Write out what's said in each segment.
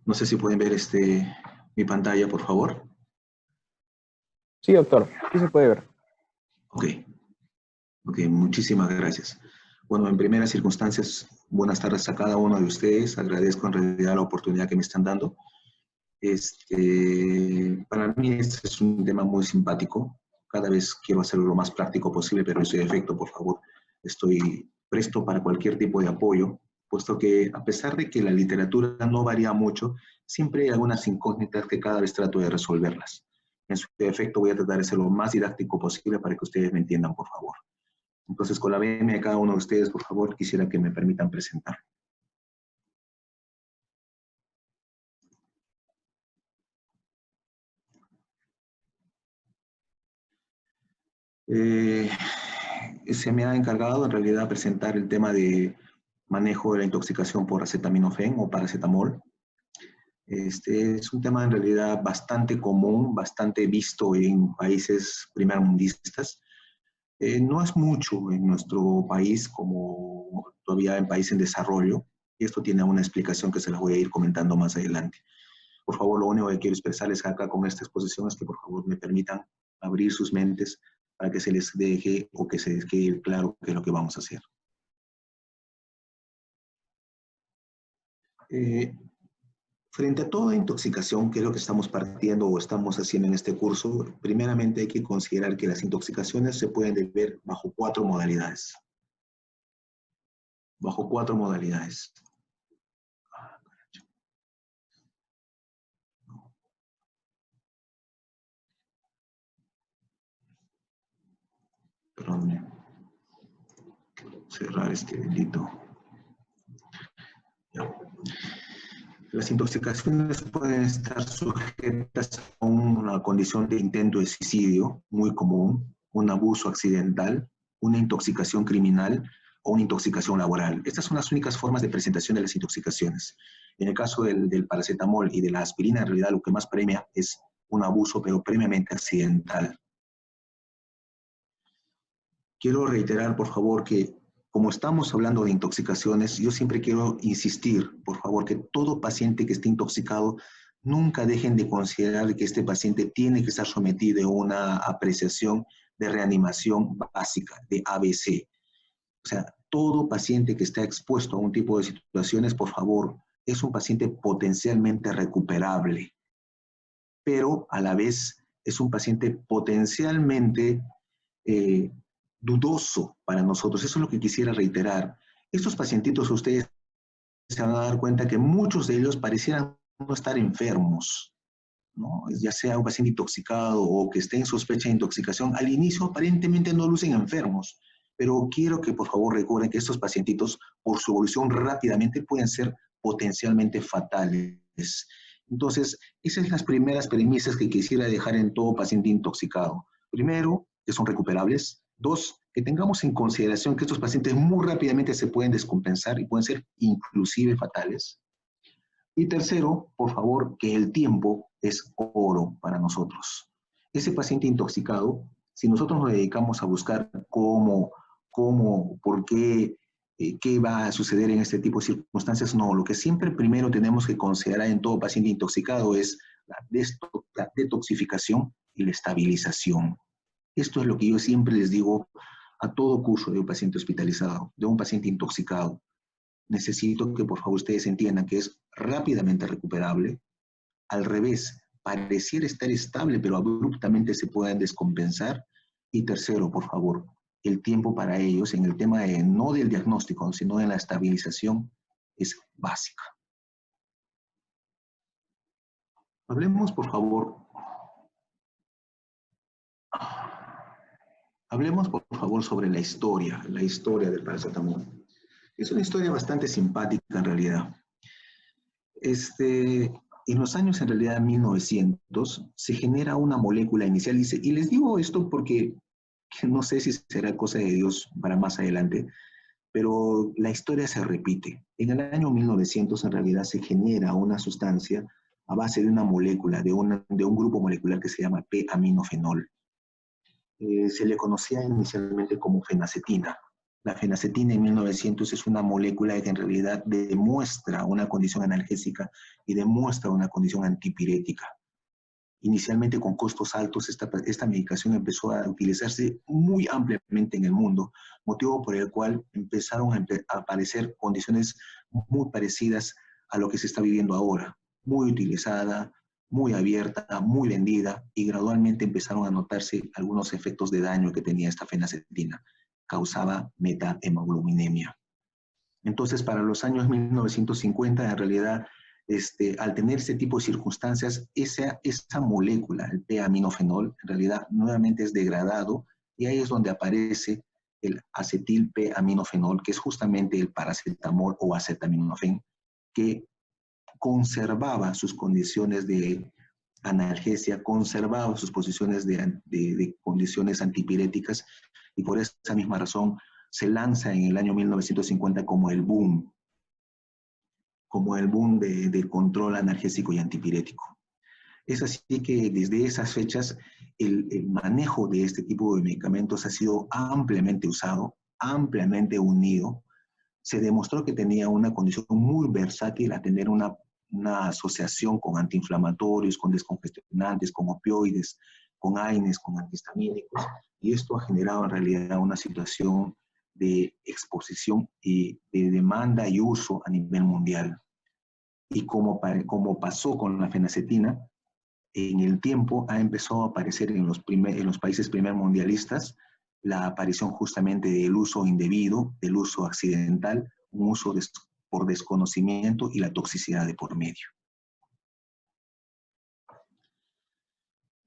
No sé si pueden ver mi pantalla, por favor. Sí, doctor, sí se puede ver. Ok, muchísimas gracias. Bueno, en primeras circunstancias, buenas tardes a cada uno de ustedes. Agradezco en realidad la oportunidad que me están dando. Para mí este es un tema muy simpático. Cada vez quiero hacerlo lo más práctico posible, pero en su defecto, por favor, estoy presto para cualquier tipo de apoyo, puesto que a pesar de que la literatura no varía mucho, siempre hay algunas incógnitas que cada vez trato de resolverlas. En su defecto voy a tratar de ser lo más didáctico posible para que ustedes me entiendan, por favor. Entonces, con la venia de cada uno de ustedes, por favor, quisiera que me permitan presentar. Se me ha encargado en realidad presentar el tema de manejo de la intoxicación por acetaminofén o paracetamol. Este es un tema en realidad bastante común, bastante visto en países primermundistas. No es mucho en nuestro país como todavía en países en desarrollo, y esto tiene una explicación que se las voy a ir comentando más adelante. Por favor, lo único que quiero expresarles acá con esta exposición es que por favor me permitan abrir sus mentes para que se les deje o que se les quede claro qué es lo que vamos a hacer. Frente a toda intoxicación, que es lo que estamos partiendo o estamos haciendo en este curso, primeramente hay que considerar que las intoxicaciones se pueden ver bajo cuatro modalidades. Bajo cuatro modalidades. Perdón, cerrar este delito. Ya. Las intoxicaciones pueden estar sujetas a una condición de intento de suicidio, muy común, un abuso accidental, una intoxicación criminal o una intoxicación laboral. Estas son las únicas formas de presentación de las intoxicaciones. En el caso del paracetamol y de la aspirina, en realidad lo que más premia es un abuso, pero previamente accidental. Quiero reiterar, por favor, que como estamos hablando de intoxicaciones, yo siempre quiero insistir, por favor, que todo paciente que esté intoxicado, nunca dejen de considerar que este paciente tiene que estar sometido a una apreciación de reanimación básica, de ABC. O sea, todo paciente que está expuesto a un tipo de situaciones, por favor, es un paciente potencialmente recuperable, pero a la vez es un paciente potencialmente dudoso para nosotros. Eso es lo que quisiera reiterar. Estos pacientitos, ustedes se van a dar cuenta que muchos de ellos parecieran no estar enfermos, ¿no? Ya sea un paciente intoxicado o que esté en sospecha de intoxicación. Al inicio aparentemente no lucen enfermos, pero quiero que por favor recuerden que estos pacientitos, por su evolución rápidamente, pueden ser potencialmente fatales. Entonces, esas son las primeras premisas que quisiera dejar en todo paciente intoxicado. Primero, que son recuperables. Dos, que tengamos en consideración que estos pacientes muy rápidamente se pueden descompensar y pueden ser inclusive fatales. Y tercero, por favor, que el tiempo es oro para nosotros. Ese paciente intoxicado, si nosotros nos dedicamos a buscar por qué va a suceder en este tipo de circunstancias, no. Lo que siempre primero tenemos que considerar en todo paciente intoxicado es la detoxificación y la estabilización. Esto es lo que yo siempre les digo a todo curso de un paciente hospitalizado, de un paciente intoxicado. Necesito que por favor ustedes entiendan que es rápidamente recuperable. Al revés, pareciera estar estable, pero abruptamente se pueden descompensar. Y tercero, por favor, el tiempo para ellos en el tema no del diagnóstico, sino de la estabilización es básica. Hablemos, por favor, sobre la historia del paracetamol. Es una historia bastante simpática en realidad. En los años, en realidad, 1900, se genera una molécula inicial. Y les digo esto porque no sé si será cosa de Dios para más adelante, pero la historia se repite. En el año 1900, en realidad, se genera una sustancia a base de una molécula, de un grupo molecular que se llama P-aminofenol. Se le conocía inicialmente como fenacetina. La fenacetina en 1900 es una molécula que en realidad demuestra una condición analgésica y demuestra una condición antipirética. Inicialmente con costos altos, esta medicación empezó a utilizarse muy ampliamente en el mundo, motivo por el cual empezaron a aparecer condiciones muy parecidas a lo que se está viviendo ahora, muy utilizada, muy abierta, muy vendida, y gradualmente empezaron a notarse algunos efectos de daño que tenía esta fenacetina. Causaba metahemoglobinemia. Entonces, para los años 1950, en realidad, al tener este tipo de circunstancias, esa molécula, el P-aminofenol, en realidad nuevamente es degradado, y ahí es donde aparece el acetil P-aminofenol, que es justamente el paracetamol o acetaminofén, que conservaba sus condiciones de analgesia, conservaba sus posiciones de condiciones antipiréticas, y por esa misma razón se lanza en el año 1950 como el boom de control analgésico y antipirético. Es así que desde esas fechas el manejo de este tipo de medicamentos ha sido ampliamente usado, ampliamente unido. Se demostró que tenía una condición muy versátil a tener una asociación con antiinflamatorios, con descongestionantes, con opioides, con AINES, con antihistamínicos, y esto ha generado en realidad una situación de exposición y de demanda y uso a nivel mundial. Y como pasó con la fenacetina, en el tiempo ha empezado a aparecer en los países primermundialistas la aparición justamente del uso indebido, del uso accidental, un uso por desconocimiento y la toxicidad de por medio.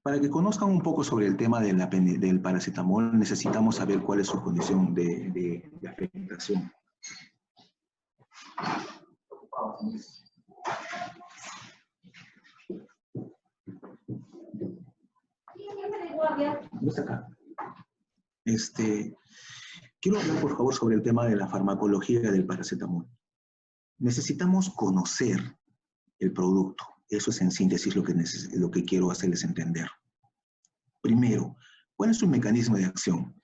Para que conozcan un poco sobre el tema del paracetamol, necesitamos saber cuál es su condición de afectación. ¿Dónde está acá? Quiero hablar, por favor, sobre el tema de la farmacología del paracetamol. Necesitamos conocer el producto. Eso es en síntesis lo que quiero hacerles entender. Primero, ¿cuál es su mecanismo de acción?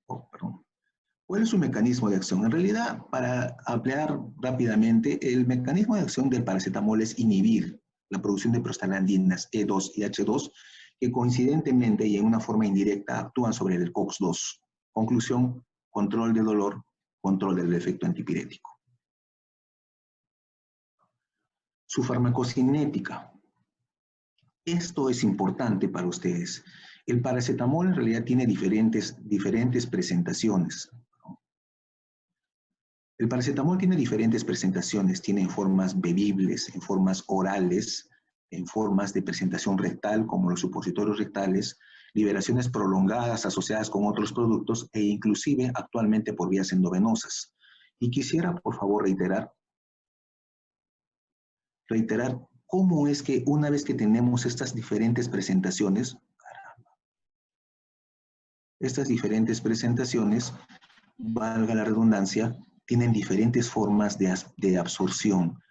¿Cuál es su mecanismo de acción? En realidad, para ampliar rápidamente, el mecanismo de acción del paracetamol es inhibir la producción de prostaglandinas E2 y H2, que coincidentemente y en una forma indirecta actúan sobre el COX-2. Conclusión, control del dolor, control del efecto antipirético. Su farmacocinética. Esto es importante para ustedes. El paracetamol en realidad tiene diferentes presentaciones. El paracetamol tiene diferentes presentaciones, tiene formas bebibles, en formas orales, en formas de presentación rectal, como los supositorios rectales, liberaciones prolongadas asociadas con otros productos e inclusive actualmente por vías endovenosas. Y quisiera, por favor, reiterar cómo es que una vez que tenemos estas diferentes presentaciones, valga la redundancia, tienen diferentes formas de absorción.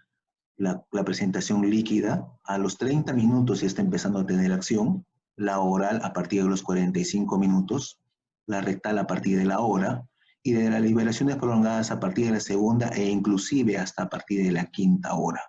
La presentación líquida a los 30 minutos ya está empezando a tener acción, la oral a partir de los 45 minutos, la rectal a partir de la hora, y de las liberaciones prolongadas a partir de la segunda e inclusive hasta a partir de la quinta hora.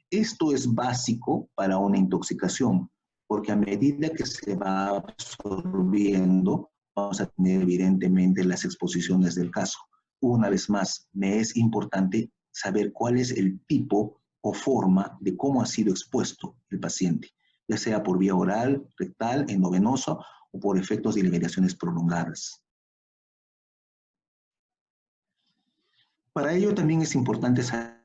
Esto es básico para una intoxicación, porque a medida que se va absorbiendo, vamos a tener evidentemente las exposiciones del caso. Una vez más, me es importante saber cuál es el tipo o forma de cómo ha sido expuesto el paciente, ya sea por vía oral, rectal, endovenosa o por efectos de liberaciones prolongadas. Para ello también es importante saber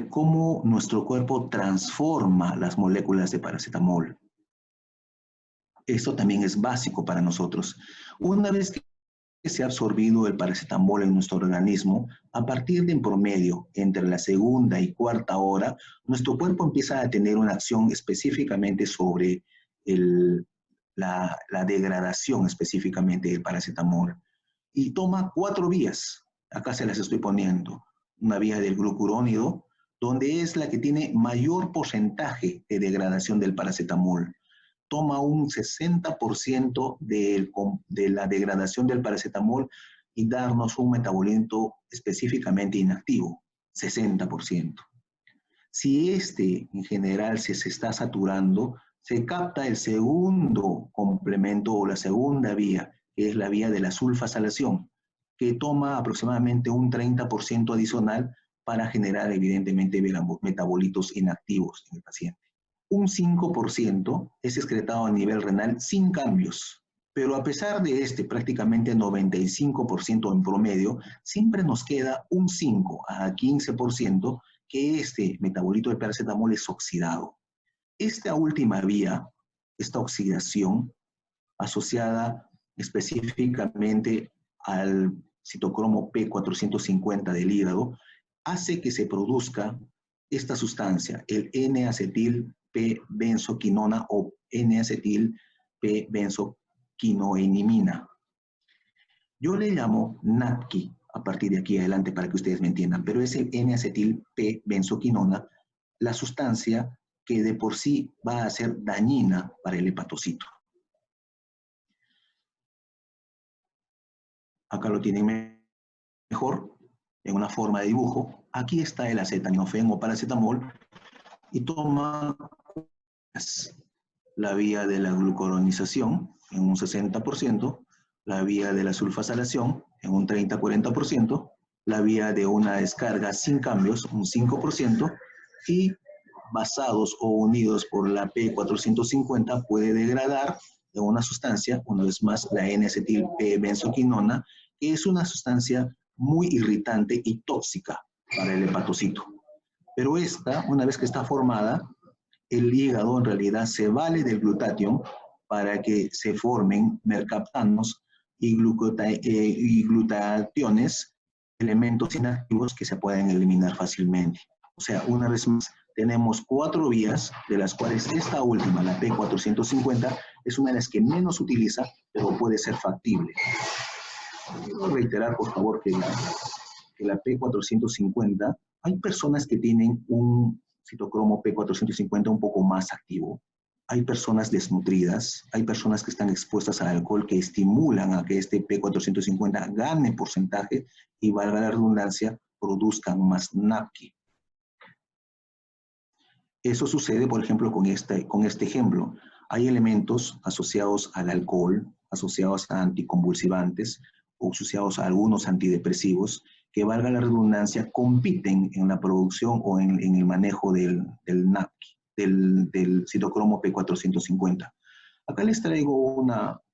cómo nuestro cuerpo transforma las moléculas de paracetamol. Esto también es básico para nosotros. Una vez que se ha absorbido el paracetamol en nuestro organismo, a partir de en promedio entre la segunda y cuarta hora, nuestro cuerpo empieza a tener una acción específicamente sobre la degradación específicamente del paracetamol. Y toma 4 vías. Acá se las estoy poniendo. Una vía del glucurónido, donde es la que tiene mayor porcentaje de degradación del paracetamol. Toma un 60% de la degradación del paracetamol y darnos un metabolito específicamente inactivo, 60%. Si este en general se está saturando, se capta el segundo complemento o la segunda vía, que es la vía de la sulfasalación, que toma aproximadamente un 30% adicional para generar evidentemente metabolitos inactivos en el paciente. Un 5% es excretado a nivel renal sin cambios, pero a pesar de este prácticamente 95% en promedio, siempre nos queda un 5 a 15% que este metabolito de paracetamol es oxidado. Esta última vía, esta oxidación asociada específicamente al citocromo P450 del hígado, hace que se produzca esta sustancia, el N-acetil-P-benzoquinona o N-acetil-P-benzoquinoenimina. Yo le llamo NAPQI a partir de aquí adelante para que ustedes me entiendan, pero es el N-acetil-P-benzoquinona, la sustancia que de por sí va a ser dañina para el hepatocito. Acá lo tienen mejor, en una forma de dibujo. Aquí está el acetaminofén o paracetamol y toma la vía de la glucuronización en un 60%, la vía de la sulfasalación en un 30-40%, la vía de una descarga sin cambios, un 5%, y basados o unidos por la P450 puede degradar en una sustancia, una vez más la N-acetil-P-benzoquinona, que es una sustancia muy irritante y tóxica para el hepatocito. Pero esta, una vez que está formada, el hígado en realidad se vale del glutatión para que se formen mercaptanos y glutationes, elementos inactivos que se pueden eliminar fácilmente. O sea, una vez más, tenemos 4 vías, de las cuales esta última, la P450, es una de las que menos se utiliza, pero puede ser factible. Quiero reiterar, por favor, que la P450, hay personas que tienen un citocromo P450 un poco más activo. Hay personas desnutridas, hay personas que están expuestas al alcohol que estimulan a que este P450 gane porcentaje y, valga la redundancia, produzcan más NAPQI. Eso sucede, por ejemplo, con este ejemplo. Hay elementos asociados al alcohol, asociados a anticonvulsivantes o asociados a algunos antidepresivos que, valga la redundancia, compiten en la producción o en el manejo del NAPQI, del citocromo P450. Acá les traigo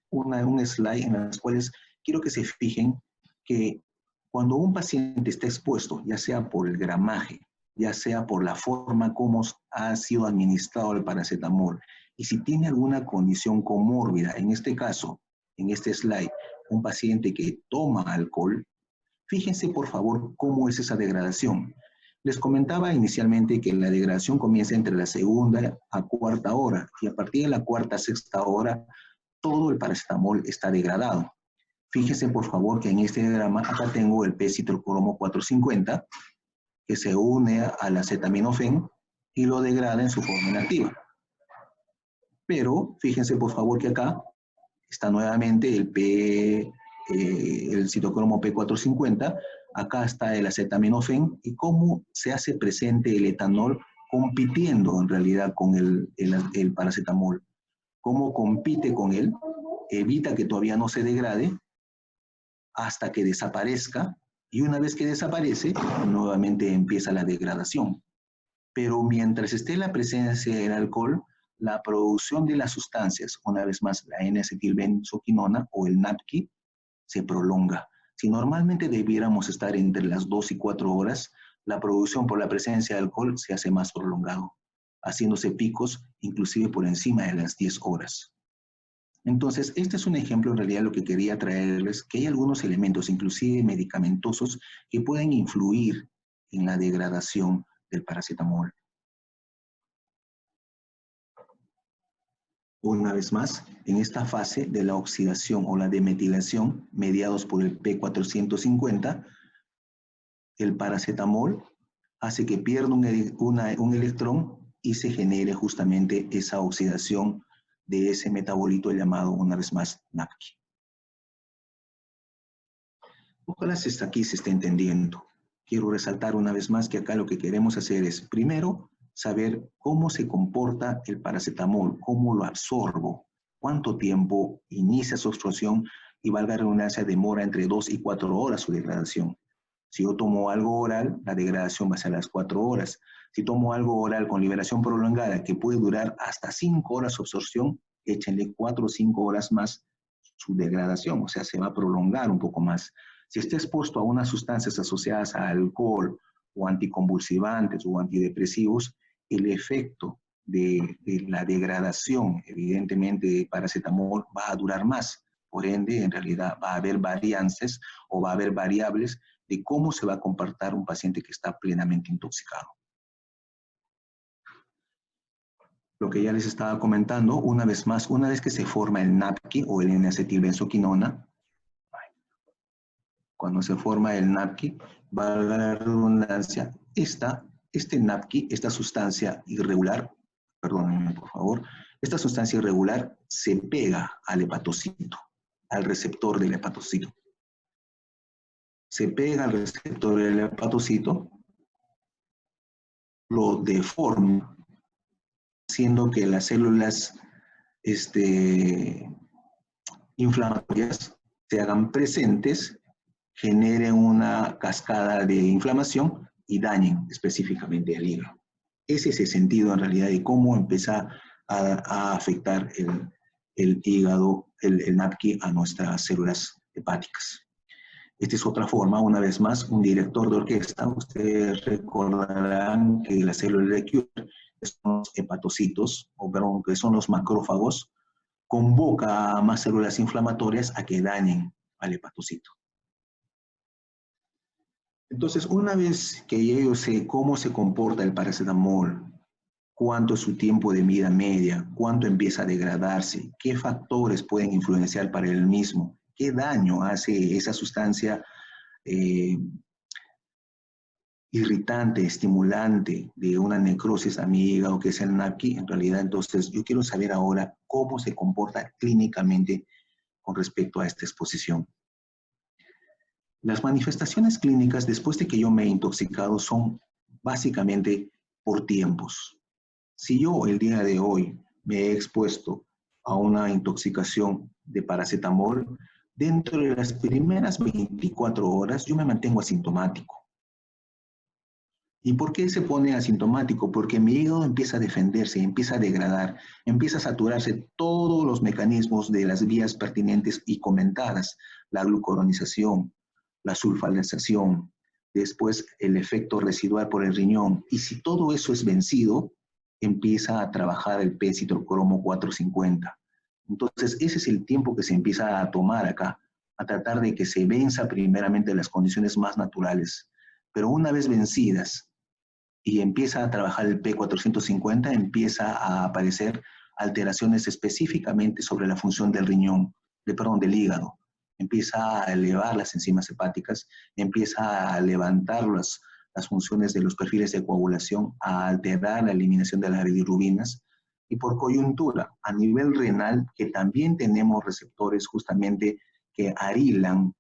un slide en las cuales quiero que se fijen que cuando un paciente está expuesto, ya sea por el gramaje, ya sea por la forma como ha sido administrado el paracetamol, y si tiene alguna condición comórbida, en este caso, en este slide, un paciente que toma alcohol, fíjense por favor cómo es esa degradación. Les comentaba inicialmente que la degradación comienza entre la segunda a cuarta hora, y a partir de la cuarta a sexta hora, todo el paracetamol está degradado. Fíjense por favor que en este diagrama, acá tengo el P-citocromo 450, que se une al acetaminofén y lo degrada en su forma inactiva. Pero fíjense por favor que acá está nuevamente el citocromo P450, acá está el acetaminofén y cómo se hace presente el etanol compitiendo en realidad con el paracetamol. Cómo compite con él, evita que todavía no se degrade hasta que desaparezca, y una vez que desaparece, nuevamente empieza la degradación. Pero mientras esté la presencia del alcohol, la producción de las sustancias, una vez más la N-acetilbenzoquinona o el NAPQI, se prolonga. Si normalmente debiéramos estar entre las 2 y 4 horas, la producción por la presencia de alcohol se hace más prolongado, haciéndose picos inclusive por encima de las 10 horas. Entonces, este es un ejemplo en realidad lo que quería traerles, que hay algunos elementos, inclusive medicamentosos, que pueden influir en la degradación del paracetamol. Una vez más, en esta fase de la oxidación o la demetilación, mediados por el P450, el paracetamol hace que pierda un electrón y se genere justamente esa oxidación de ese metabolito llamado, una vez más, NAPQI. Ojalá hasta aquí se esté entendiendo. Quiero resaltar una vez más que acá lo que queremos hacer es, primero, saber cómo se comporta el paracetamol, cómo lo absorbo, cuánto tiempo inicia su absorción y, valga la redundancia, demora entre 2 y 4 horas su degradación. Si yo tomo algo oral, la degradación va a ser a las 4 horas. Si tomo algo oral con liberación prolongada que puede durar hasta 5 horas su absorción, échenle 4 o 5 horas más su degradación, o sea, se va a prolongar un poco más. Si está expuesto a unas sustancias asociadas a alcohol o anticonvulsivantes o antidepresivos, el efecto de la degradación, evidentemente, de paracetamol va a durar más. Por ende, en realidad va a haber variantes o va a haber variables de cómo se va a comportar un paciente que está plenamente intoxicado. Lo que ya les estaba comentando, una vez más, una vez que se forma el NAPQI o el N-acetilbenzoquinona, cuando se forma el NAPQI, valga la redundancia, este NAPQI, esta sustancia irregular, perdónenme por favor, esta sustancia irregular se pega al hepatocito, al receptor del hepatocito. Se pega al receptor del hepatocito, lo deforma, haciendo que las células inflamatorias se hagan presentes, generen una cascada de inflamación y dañen específicamente el hígado. Ese es el sentido en realidad de cómo empieza a afectar el hígado, el NAPQI a nuestras células hepáticas. Esta es otra forma, una vez más, un director de orquesta. Ustedes recordarán que las células de Kühler, que son los hepatocitos, o perdón, que son los macrófagos, convoca a más células inflamatorias a que dañen al hepatocito. Entonces, una vez que yo sé cómo se comporta el paracetamol, cuánto es su tiempo de vida media, cuánto empieza a degradarse, qué factores pueden influenciar para el mismo, qué daño hace esa sustancia irritante, estimulante de una necrosis a mi hígado, que es el NAPQI, en realidad, entonces, yo quiero saber ahora cómo se comporta clínicamente con respecto a esta exposición. Las manifestaciones clínicas después de que yo me he intoxicado son básicamente por tiempos. Si yo el día de hoy me he expuesto a una intoxicación de paracetamol, dentro de las primeras 24 horas yo me mantengo asintomático. ¿Y por qué se pone asintomático? Porque mi hígado empieza a defenderse, empieza a degradar, empieza a saturarse todos los mecanismos de las vías pertinentes y comentadas, la glucuronización, la sulfalización, después el efecto residual por el riñón. Y si todo eso es vencido, empieza a trabajar el p-citrocromo 450. Entonces, ese es el tiempo que se empieza a tomar acá, a tratar de que se venza primeramente las condiciones más naturales. Pero una vez vencidas y empieza a trabajar el P450, empieza a aparecer alteraciones específicamente sobre la función del riñón, del hígado. Empieza a elevar las enzimas hepáticas, empieza a levantar las funciones de los perfiles de coagulación, a alterar la eliminación de las bilirrubinas, y por coyuntura, a nivel renal, que también tenemos receptores justamente que arilan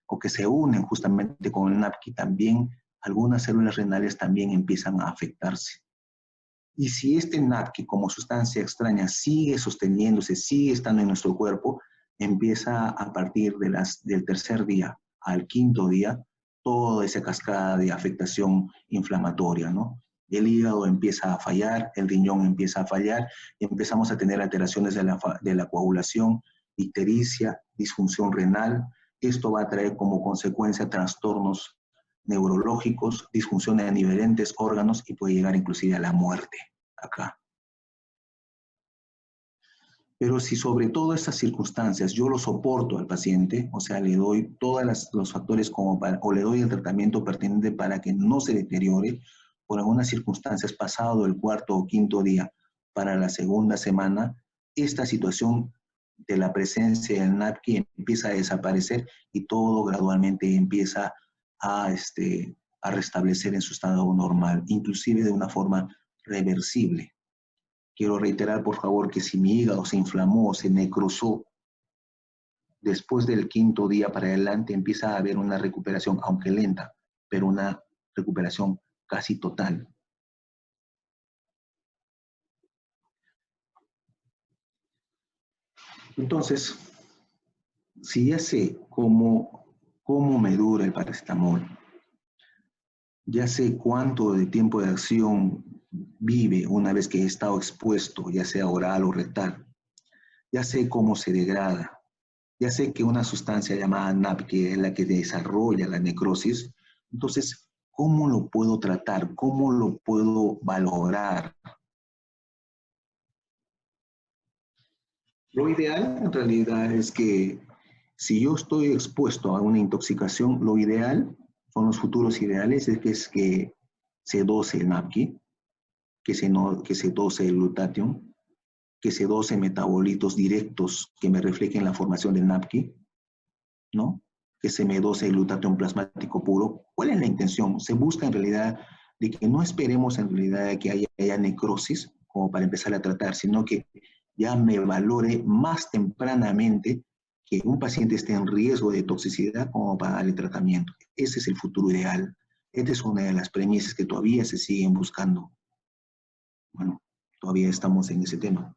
o que se unen justamente con el NAPQI, también algunas células renales también empiezan a afectarse. Y si este NAPQI como sustancia extraña sigue sosteniéndose, sigue estando en nuestro cuerpo, empieza a partir del tercer día al quinto día toda esa cascada de afectación inflamatoria, ¿no? El hígado empieza a fallar, el riñón empieza a fallar, y empezamos a tener alteraciones de la coagulación, ictericia, disfunción renal. Esto va a traer como consecuencia trastornos neurológicos, disfunciones en diferentes órganos y puede llegar inclusive a la muerte acá. Pero si sobre todas estas circunstancias yo lo soporto al paciente, o sea, le doy todos los factores o le doy el tratamiento pertinente para que no se deteriore, por algunas circunstancias pasado el cuarto o quinto día para la segunda semana, esta situación de la presencia del NAPQI empieza a desaparecer y todo gradualmente empieza a restablecer en su estado normal, inclusive de una forma reversible. Quiero reiterar, por favor, que si mi hígado se inflamó, se necrosó después del quinto día para adelante empieza a haber una recuperación, aunque lenta, pero una recuperación casi total. Entonces, si ya sé cómo me dura el paracetamol, ya sé cuánto de tiempo de acción vive una vez que he estado expuesto, ya sea oral o rectal, ya sé cómo se degrada, ya sé que una sustancia llamada NAP, que es la que desarrolla la necrosis, entonces, ¿cómo lo puedo tratar? ¿Cómo lo puedo valorar? Lo ideal en realidad es que si yo estoy expuesto a una intoxicación, lo ideal, son los futuros ideales, es que se dose el NAPQI, que se dose el glutatión, que se dose metabolitos directos que me reflejen la formación del NAPQI, ¿no? Que se me dose el glutatión plasmático puro. ¿Cuál es la intención? Se busca en realidad de que no esperemos en realidad que haya necrosis como para empezar a tratar, sino que ya me valore más tempranamente que un paciente esté en riesgo de toxicidad como para darle tratamiento. Ese es el futuro ideal. Esta es una de las premisas que todavía se siguen buscando. Bueno, todavía estamos en ese tema.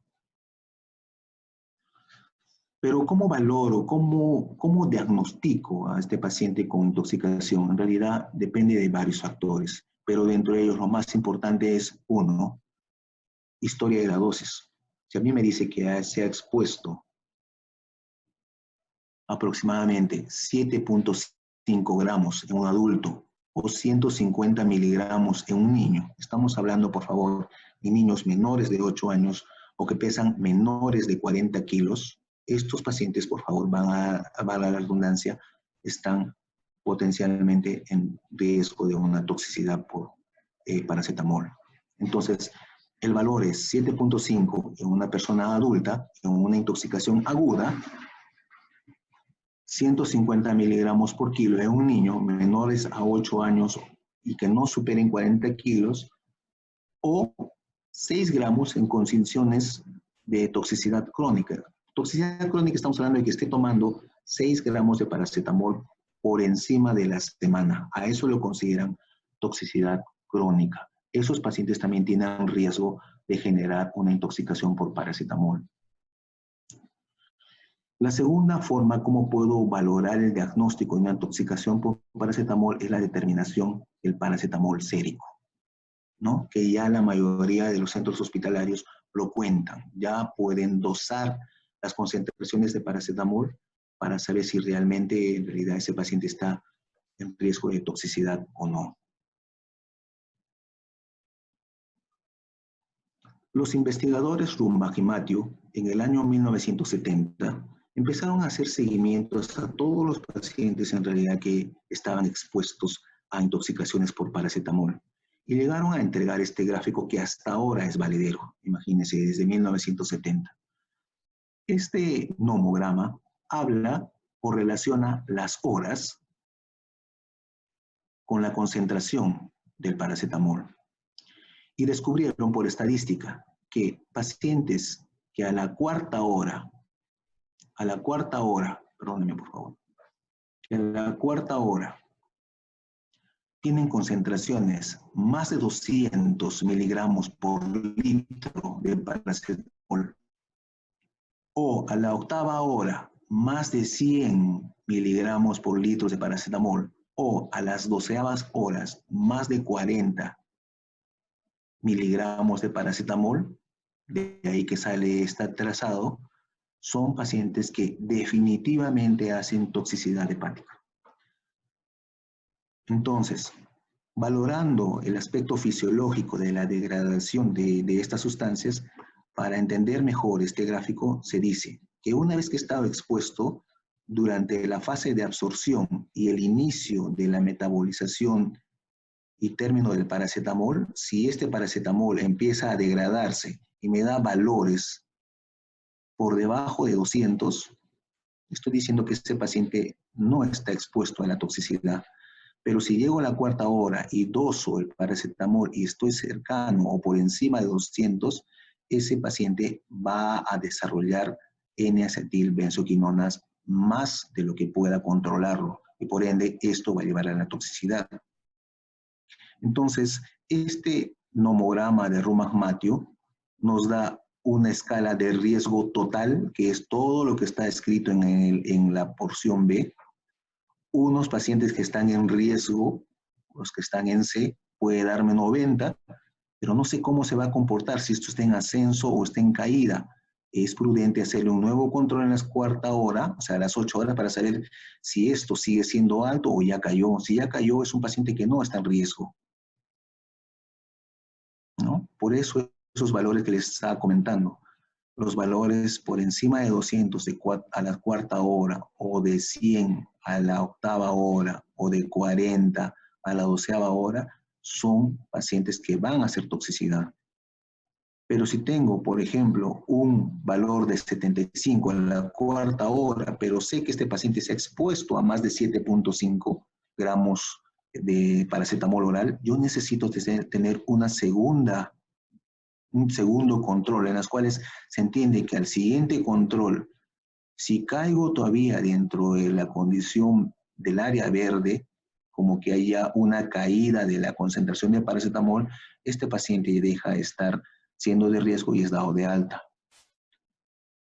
Pero ¿cómo valoro, cómo diagnostico a este paciente con intoxicación? En realidad depende de varios factores, pero dentro de ellos lo más importante es, uno, historia de la dosis. Si a mí me dice que se ha expuesto aproximadamente 7.5 gramos en un adulto o 150 miligramos en un niño, estamos hablando, por favor, de niños menores de 8 años o que pesan menores de 40 kilos, estos pacientes, por favor, valga la redundancia, están potencialmente en riesgo de una toxicidad por paracetamol. Entonces, el valor es 7.5 en una persona adulta, en una intoxicación aguda, 150 miligramos por kilo en un niño menores a 8 años y que no superen 40 kilos, o 6 gramos en condiciones de toxicidad crónica. Toxicidad crónica estamos hablando de que esté tomando 6 gramos de paracetamol por encima de la semana. A eso lo consideran toxicidad crónica. Esos pacientes también tienen riesgo de generar una intoxicación por paracetamol. La segunda forma, cómo puedo valorar el diagnóstico de una intoxicación por paracetamol, es la determinación del paracetamol sérico, ¿no? Que ya la mayoría de los centros hospitalarios lo cuentan. Ya pueden dosar las concentraciones de paracetamol para saber si realmente en realidad ese paciente está en riesgo de toxicidad o no. Los investigadores Rumbach y Matthew, en el año 1970, empezaron a hacer seguimientos a todos los pacientes en realidad que estaban expuestos a intoxicaciones por paracetamol y llegaron a entregar este gráfico que hasta ahora es valedero, imagínense, desde 1970. Este nomograma habla o relaciona las horas con la concentración del paracetamol y descubrieron por estadística que pacientes que a la cuarta hora, perdónenme por favor, que a la cuarta hora tienen concentraciones más de 200 miligramos por litro de paracetamol, o a la octava hora más de 100 miligramos por litro de paracetamol, o a las 12avas horas más de 40 miligramos de paracetamol, de ahí que sale este trazado, son pacientes que definitivamente hacen toxicidad hepática. Entonces, valorando el aspecto fisiológico de la degradación de estas sustancias, para entender mejor este gráfico, se dice que una vez que estaba expuesto, durante la fase de absorción y el inicio de la metabolización y término del paracetamol, si este paracetamol empieza a degradarse y me da valores por debajo de 200, estoy diciendo que este paciente no está expuesto a la toxicidad. Pero si llego a la cuarta hora y doso el paracetamol y estoy cercano o por encima de 200, ese paciente va a desarrollar N-acetilbenzoquinonas más de lo que pueda controlarlo. Y por ende, esto va a llevar a la toxicidad. Entonces, este nomograma de Rummach-Mathieu nos da una escala de riesgo total, que es todo lo que está escrito en la porción B. Unos pacientes que están en riesgo, los que están en C, puede darme 90, pero no sé cómo se va a comportar, si esto está en ascenso o está en caída. Es prudente hacerle un nuevo control en la cuarta hora, o sea, a las 8 horas, para saber si esto sigue siendo alto o ya cayó. Si ya cayó, es un paciente que no está en riesgo, ¿no? Por eso esos valores que les estaba comentando, los valores por encima de 200 a la cuarta hora, o de 100 a la octava hora, o de 40 a la 12ª hora, son pacientes que van a hacer toxicidad. Pero si tengo, por ejemplo, un valor de 75 a la cuarta hora, pero sé que este paciente se ha expuesto a más de 7.5 gramos de paracetamol oral, yo necesito tener un segundo control, en las cuales se entiende que al siguiente control, si caigo todavía dentro de la condición del área verde, como que haya una caída de la concentración de paracetamol, este paciente deja de estar siendo de riesgo y es dado de alta.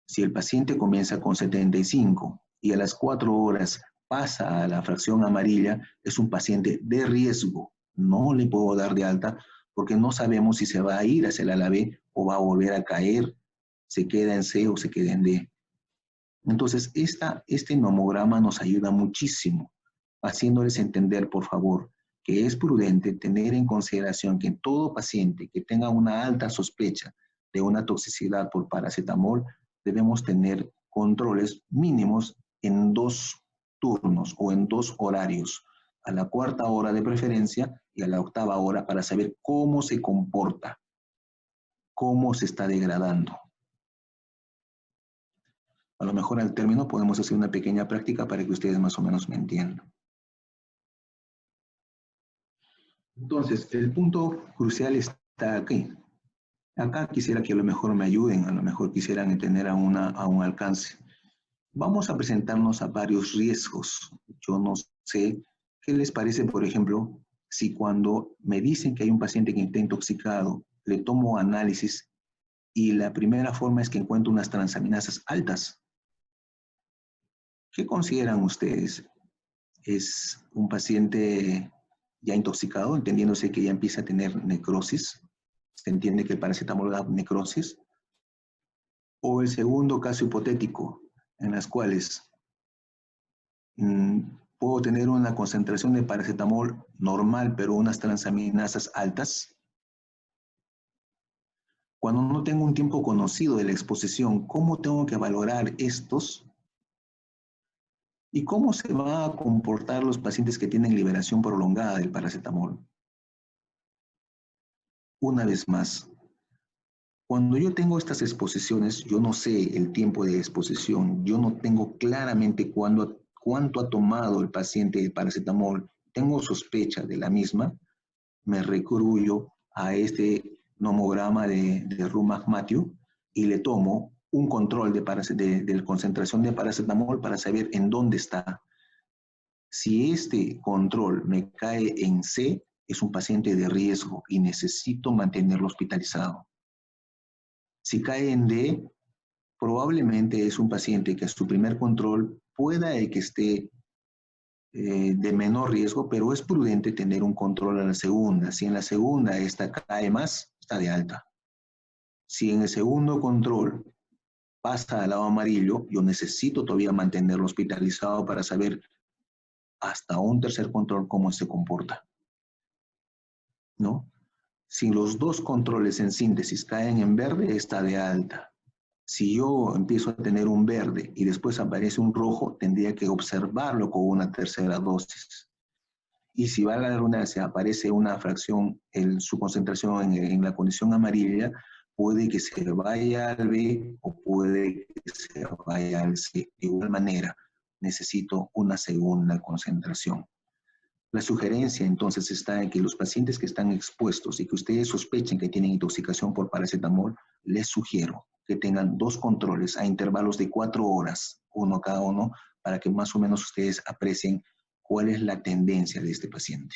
Si el paciente comienza con 75 y a las 4 horas pasa a la fracción amarilla, es un paciente de riesgo. No le puedo dar de alta porque no sabemos si se va a ir hacia el ala B o va a volver a caer, se queda en C o se queda en D. Entonces, este nomograma nos ayuda muchísimo, haciéndoles entender, por favor, que es prudente tener en consideración que todo paciente que tenga una alta sospecha de una toxicidad por paracetamol, debemos tener controles mínimos en 2 turnos o en 2 horarios, a la cuarta hora de preferencia y a la octava hora, para saber cómo se comporta, cómo se está degradando. A lo mejor al término podemos hacer una pequeña práctica para que ustedes más o menos me entiendan. Entonces, el punto crucial está aquí. Acá quisiera que a lo mejor me ayuden, a lo mejor quisieran tener a un alcance. Vamos a presentarnos a varios riesgos. Yo no sé qué les parece, por ejemplo, si cuando me dicen que hay un paciente que está intoxicado, le tomo análisis y la primera forma es que encuentro unas transaminasas altas. ¿Qué consideran ustedes? ¿Es un paciente ya intoxicado, entendiéndose que ya empieza a tener necrosis? ¿Se entiende que el paracetamol da necrosis? O el segundo caso hipotético, en las cuales puedo tener una concentración de paracetamol normal, pero unas transaminasas altas. Cuando no tengo un tiempo conocido de la exposición, ¿cómo tengo que valorar estos? ¿Y cómo se van a comportar los pacientes que tienen liberación prolongada del paracetamol? Una vez más, cuando yo tengo estas exposiciones, yo no sé el tiempo de exposición, yo no tengo claramente cuánto ha tomado el paciente de paracetamol, tengo sospecha de la misma, me recurro a este nomograma de Rummach-Mathieu y le tomo un control de concentración de paracetamol para saber en dónde está. Si este control me cae en C, es un paciente de riesgo y necesito mantenerlo hospitalizado. Si cae en D, probablemente es un paciente que a su primer control pueda que esté de menor riesgo, pero es prudente tener un control a la segunda. Si en la segunda esta cae más, está de alta. Si en el segundo control pasa al lado amarillo, yo necesito todavía mantenerlo hospitalizado para saber hasta un tercer control cómo se comporta, ¿no? Si los dos controles en síntesis caen en verde, está de alta. Si yo empiezo a tener un verde y después aparece un rojo, tendría que observarlo con una tercera dosis. Y si va a la redundancia, aparece una fracción, su concentración en la condición amarilla, puede que se vaya al B o puede que se vaya al C. De igual manera, necesito una segunda concentración. La sugerencia entonces está en que los pacientes que están expuestos y que ustedes sospechen que tienen intoxicación por paracetamol, les sugiero que tengan 2 controles a intervalos de 4 horas, uno cada uno, para que más o menos ustedes aprecien cuál es la tendencia de este paciente.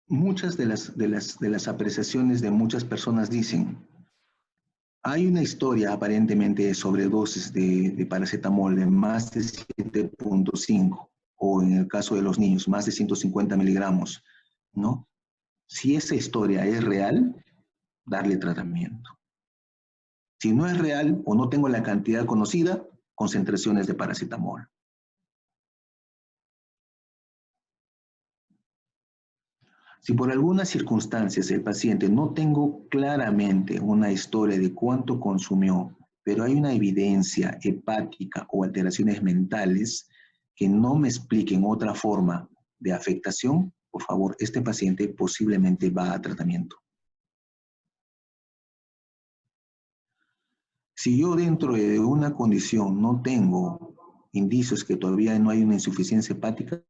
Muchas de las apreciaciones de muchas personas dicen, hay una historia aparentemente de sobredosis de paracetamol de más de 7.5 o en el caso de los niños, más de 150 miligramos, ¿no? Si esa historia es real, darle tratamiento. Si no es real o no tengo la cantidad conocida, concentraciones de paracetamol. Si por algunas circunstancias el paciente no tengo claramente una historia de cuánto consumió, pero hay una evidencia hepática o alteraciones mentales que no me expliquen otra forma de afectación, por favor, este paciente posiblemente va a tratamiento. Si yo dentro de una condición no tengo indicios que todavía no hay una insuficiencia hepática,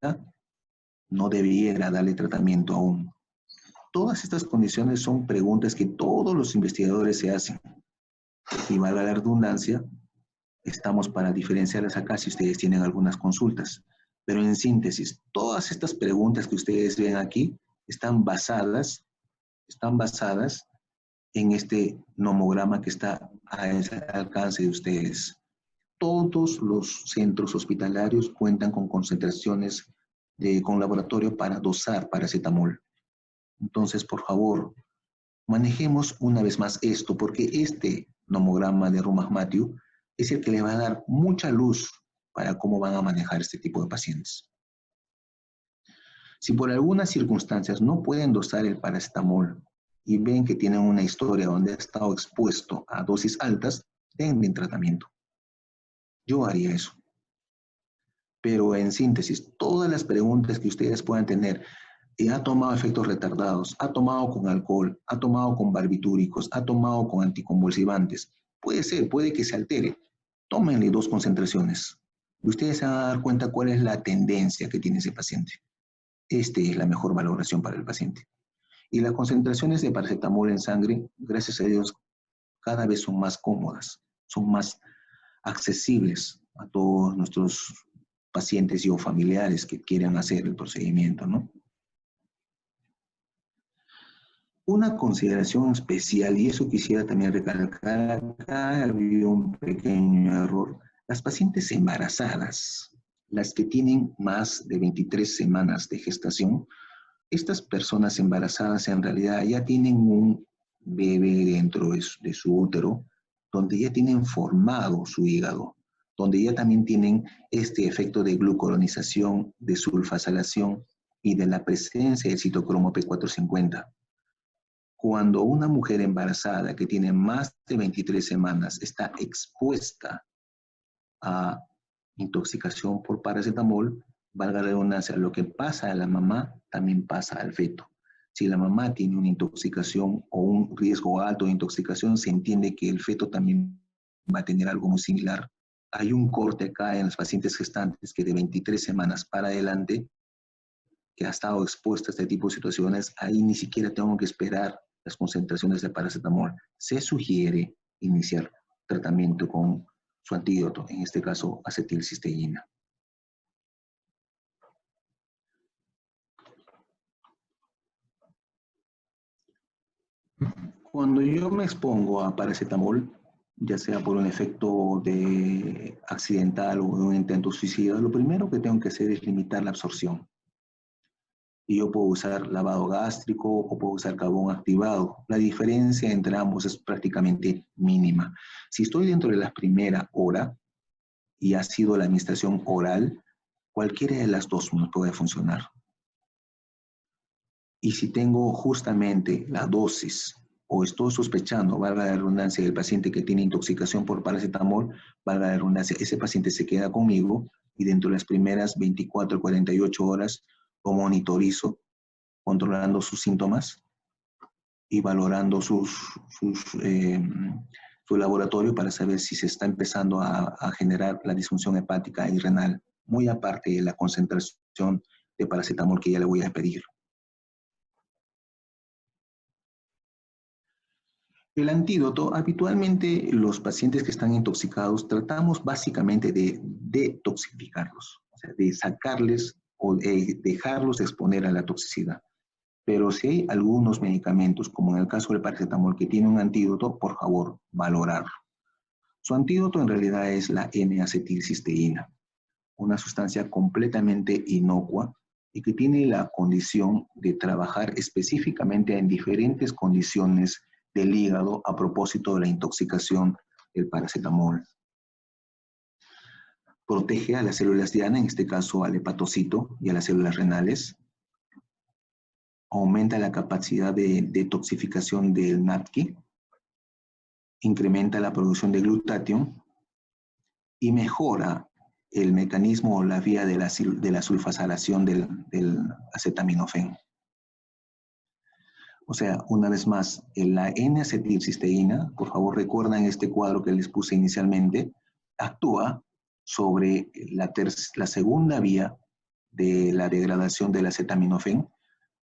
no debiera darle tratamiento aún. Todas estas condiciones son preguntas que todos los investigadores se hacen. Y valga la redundancia, estamos para diferenciarlas acá si ustedes tienen algunas consultas. Pero en síntesis, todas estas preguntas que ustedes ven aquí están basadas en este nomograma que está al alcance de ustedes. Todos los centros hospitalarios cuentan con concentraciones con laboratorio para dosar paracetamol. Entonces, por favor, manejemos una vez más esto, porque este nomograma de Rummach-Mathieu es el que le va a dar mucha luz para cómo van a manejar este tipo de pacientes. Si por algunas circunstancias no pueden dosar el paracetamol y ven que tienen una historia donde ha estado expuesto a dosis altas, denle tratamiento. Yo haría eso. Pero en síntesis, todas las preguntas que ustedes puedan tener, ha tomado efectos retardados, ha tomado con alcohol, ha tomado con barbitúricos, ha tomado con anticonvulsivantes. Puede ser, puede que se altere. Tómenle 2 concentraciones. Y ustedes se van a dar cuenta cuál es la tendencia que tiene ese paciente. Esta es la mejor valoración para el paciente. Y las concentraciones de paracetamol en sangre, gracias a Dios, cada vez son más cómodas, son más accesibles a todos nuestros pacientes y o familiares que quieran hacer el procedimiento, ¿no? Una consideración especial, y eso quisiera también recalcar, acá había un pequeño error. Las pacientes embarazadas, las que tienen más de 23 semanas de gestación, estas personas embarazadas en realidad ya tienen un bebé dentro de su útero, donde ya tienen formado su hígado, donde ya también tienen este efecto de glucuronización, de sulfasalación y de la presencia del citocromo P450. Cuando una mujer embarazada que tiene más de 23 semanas está expuesta a intoxicación por paracetamol, valga la redundancia, lo que pasa a la mamá también pasa al feto. Si la mamá tiene una intoxicación o un riesgo alto de intoxicación, se entiende que el feto también va a tener algo muy similar. Hay un corte acá en los pacientes gestantes que de 23 semanas para adelante, que ha estado expuesta a este tipo de situaciones, ahí ni siquiera tengo que esperar las concentraciones de paracetamol. Se sugiere iniciar tratamiento con su antídoto, en este caso acetilcisteína. Cuando yo me expongo a paracetamol, ya sea por un efecto accidental o un intento suicida, lo primero que tengo que hacer es limitar la absorción. Y yo puedo usar lavado gástrico o puedo usar carbón activado. La diferencia entre ambos es prácticamente mínima. Si estoy dentro de la primera hora y ha sido la administración oral, cualquiera de las dos me puede funcionar. Y si tengo justamente la dosis o estoy sospechando, valga la redundancia, del paciente que tiene intoxicación por paracetamol, valga la redundancia, ese paciente se queda conmigo y dentro de las primeras 24 o 48 horas lo monitorizo, controlando sus síntomas y valorando su laboratorio para saber si se está empezando a generar la disfunción hepática y renal, muy aparte de la concentración de paracetamol que ya le voy a pedir. El antídoto, habitualmente los pacientes que están intoxicados tratamos básicamente de detoxificarlos, o sea, de sacarles o de dejarlos exponer a la toxicidad. Pero si hay algunos medicamentos, como en el caso del paracetamol, que tiene un antídoto, por favor, valorarlo. Su antídoto en realidad es la N-acetilcisteína, una sustancia completamente inocua y que tiene la condición de trabajar específicamente en diferentes condiciones del hígado a propósito de la intoxicación del paracetamol. Protege a las células diana, en este caso al hepatocito y a las células renales. Aumenta la capacidad de detoxificación del NAPQI. Incrementa la producción de glutatión y mejora el mecanismo o la vía de la sulfasalación del acetaminofén. O sea, una vez más, la N-acetilcisteína, por favor recuerdan este cuadro que les puse inicialmente, actúa sobre la segunda vía de la degradación del acetaminofén,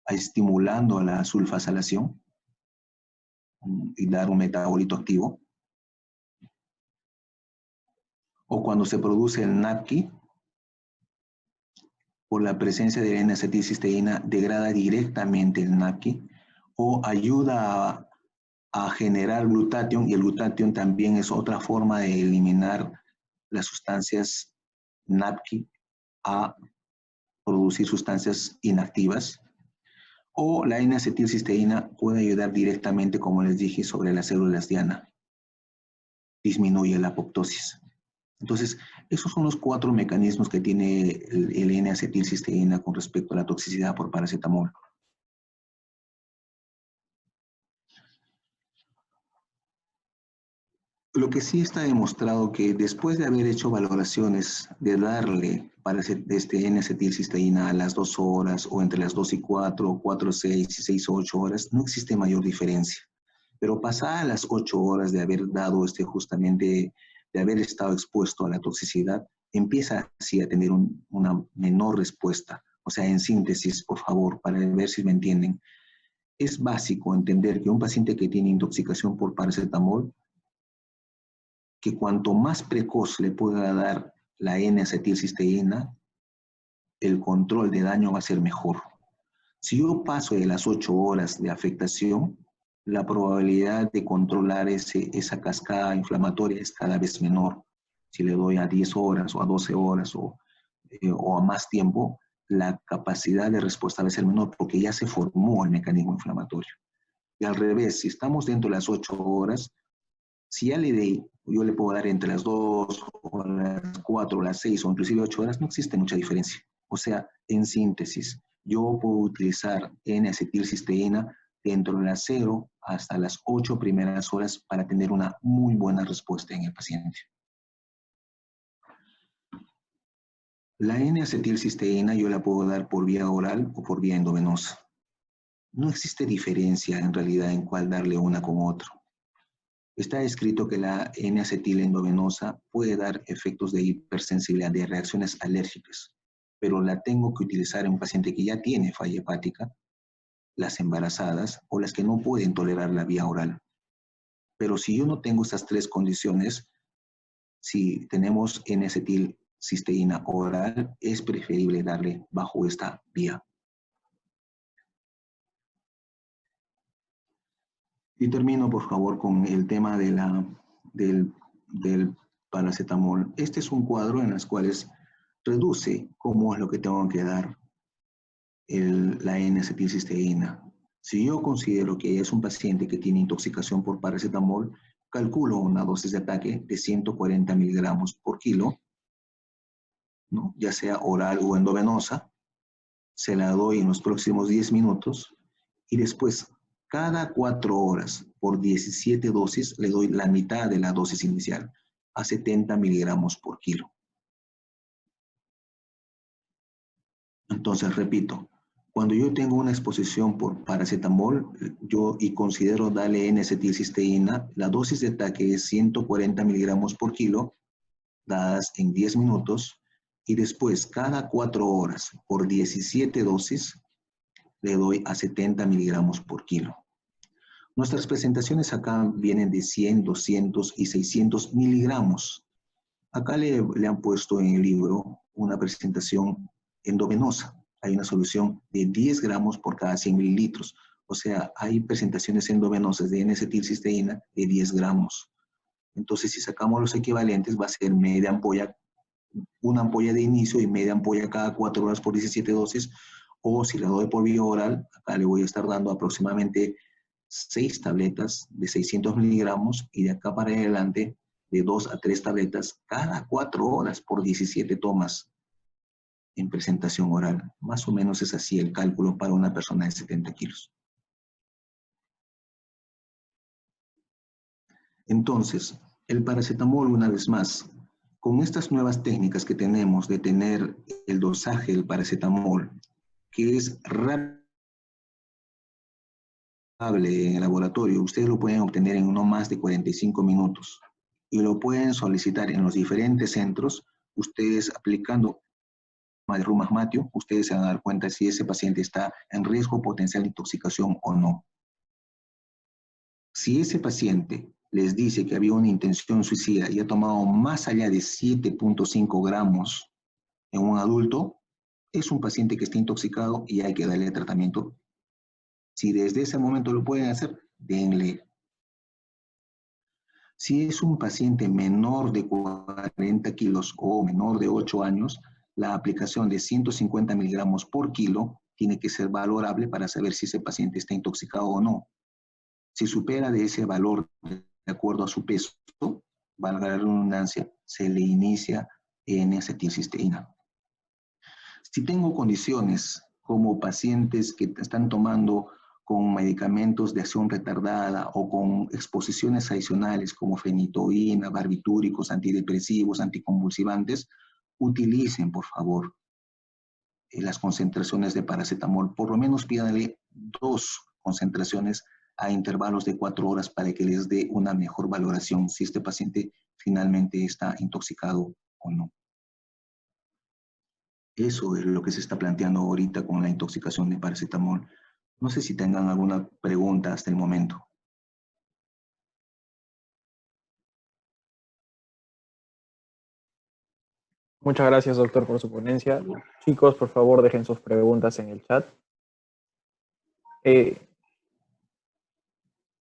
estimulando la sulfasalación y dar un metabolito activo. O cuando se produce el NAPQI, por la presencia de N-acetilcisteína, degrada directamente el NAPQI o ayuda a generar glutatión, y el glutatión también es otra forma de eliminar las sustancias NAPQI a producir sustancias inactivas. O la N-acetilcisteína puede ayudar directamente, como les dije, sobre las células diana. Disminuye la apoptosis. Entonces, esos son los 4 mecanismos que tiene el N-acetilcisteína con respecto a la toxicidad por paracetamol. Lo que sí está demostrado que después de haber hecho valoraciones de darle N-acetilcisteína a las 2 horas o entre las 2 y 4, 4, 6 y 6, 8 horas, no existe mayor diferencia. Pero pasadas las 8 horas de haber dado justamente, de haber estado expuesto a la toxicidad, empieza así a tener una menor respuesta. O sea, en síntesis, por favor, para ver si me entienden, es básico entender que un paciente que tiene intoxicación por paracetamol, que cuanto más precoz le pueda dar la N-acetilcisteína, el control de daño va a ser mejor. Si yo paso de las 8 horas de afectación, la probabilidad de controlar esa cascada inflamatoria es cada vez menor. Si le doy a 10 horas o a 12 horas o a más tiempo, la capacidad de respuesta va a ser menor porque ya se formó el mecanismo inflamatorio. Y al revés, si estamos dentro de las 8 horas, si ya le di, yo le puedo dar entre las 2 o las 4 o las 6 o inclusive 8 horas, no existe mucha diferencia. O sea, en síntesis, yo puedo utilizar N-acetilcisteína dentro de las 0 hasta las 8 primeras horas para tener una muy buena respuesta en el paciente. La N-acetilcisteína yo la puedo dar por vía oral o por vía endovenosa. No existe diferencia en realidad en cuál darle una con otro. Está escrito que la N-acetil endovenosa puede dar efectos de hipersensibilidad, de reacciones alérgicas, pero la tengo que utilizar en un paciente que ya tiene falla hepática, las embarazadas o las que no pueden tolerar la vía oral. Pero si yo no tengo estas 3 condiciones, si tenemos N-acetilcisteína oral, es preferible darle bajo esta vía. Y termino, por favor, con el tema del paracetamol. Este es un cuadro en el cual reduce cómo es lo que tengo que dar la N-acetilcisteína. Si yo considero que es un paciente que tiene intoxicación por paracetamol, calculo una dosis de ataque de 140 miligramos por kilo, ¿no? Ya sea oral o endovenosa. Se la doy en los próximos 10 minutos y después, cada 4 horas por 17 dosis, le doy la mitad de la dosis inicial, a 70 miligramos por kilo. Entonces, repito, cuando yo tengo una exposición por paracetamol, y considero darle N-acetilcisteína, la dosis de ataque es 140 miligramos por kilo, dadas en 10 minutos, y después, cada 4 horas por 17 dosis, le doy a 70 miligramos por kilo. Nuestras presentaciones acá vienen de 100, 200 y 600 miligramos. Acá le han puesto en el libro una presentación endovenosa. Hay una solución de 10 gramos por cada 100 mililitros. O sea, hay presentaciones endovenosas de N-acetilcisteína de 10 gramos. Entonces, si sacamos los equivalentes, va a ser media ampolla, una ampolla de inicio y media ampolla cada 4 horas por 17 dosis. O si la doy por vía oral, acá le voy a estar dando aproximadamente 6 tabletas de 600 miligramos y de acá para adelante de 2 a 3 tabletas cada 4 horas por 17 tomas en presentación oral. Más o menos es así el cálculo para una persona de 70 kilos. Entonces, el paracetamol, una vez más, con estas nuevas técnicas que tenemos de tener el dosaje del paracetamol, que es rápido en el laboratorio, ustedes lo pueden obtener en no más de 45 minutos y lo pueden solicitar en los diferentes centros. Ustedes aplicando de Rumas-Matthew, ustedes se van a dar cuenta si ese paciente está en riesgo potencial de intoxicación o no. Si ese paciente les dice que había una intención suicida y ha tomado más allá de 7.5 gramos en un adulto, es un paciente que está intoxicado y hay que darle tratamiento. Si desde ese momento lo pueden hacer, denle. Si es un paciente menor de 40 kilos o menor de 8 años, la aplicación de 150 miligramos por kilo tiene que ser valorable para saber si ese paciente está intoxicado o no. Si supera de ese valor de acuerdo a su peso, valga la redundancia, se le inicia N-acetilcisteína. Si tengo condiciones como pacientes que están tomando con medicamentos de acción retardada o con exposiciones adicionales como fenitoína, barbitúricos, antidepresivos, anticonvulsivantes, utilicen, por favor, las concentraciones de paracetamol. Por lo menos pídanle 2 concentraciones a intervalos de 4 horas para que les dé una mejor valoración si este paciente finalmente está intoxicado o no. Eso es lo que se está planteando ahorita con la intoxicación de paracetamol. No sé si tengan alguna pregunta hasta el momento. Muchas gracias, doctor, por su ponencia. Chicos, por favor, dejen sus preguntas en el chat.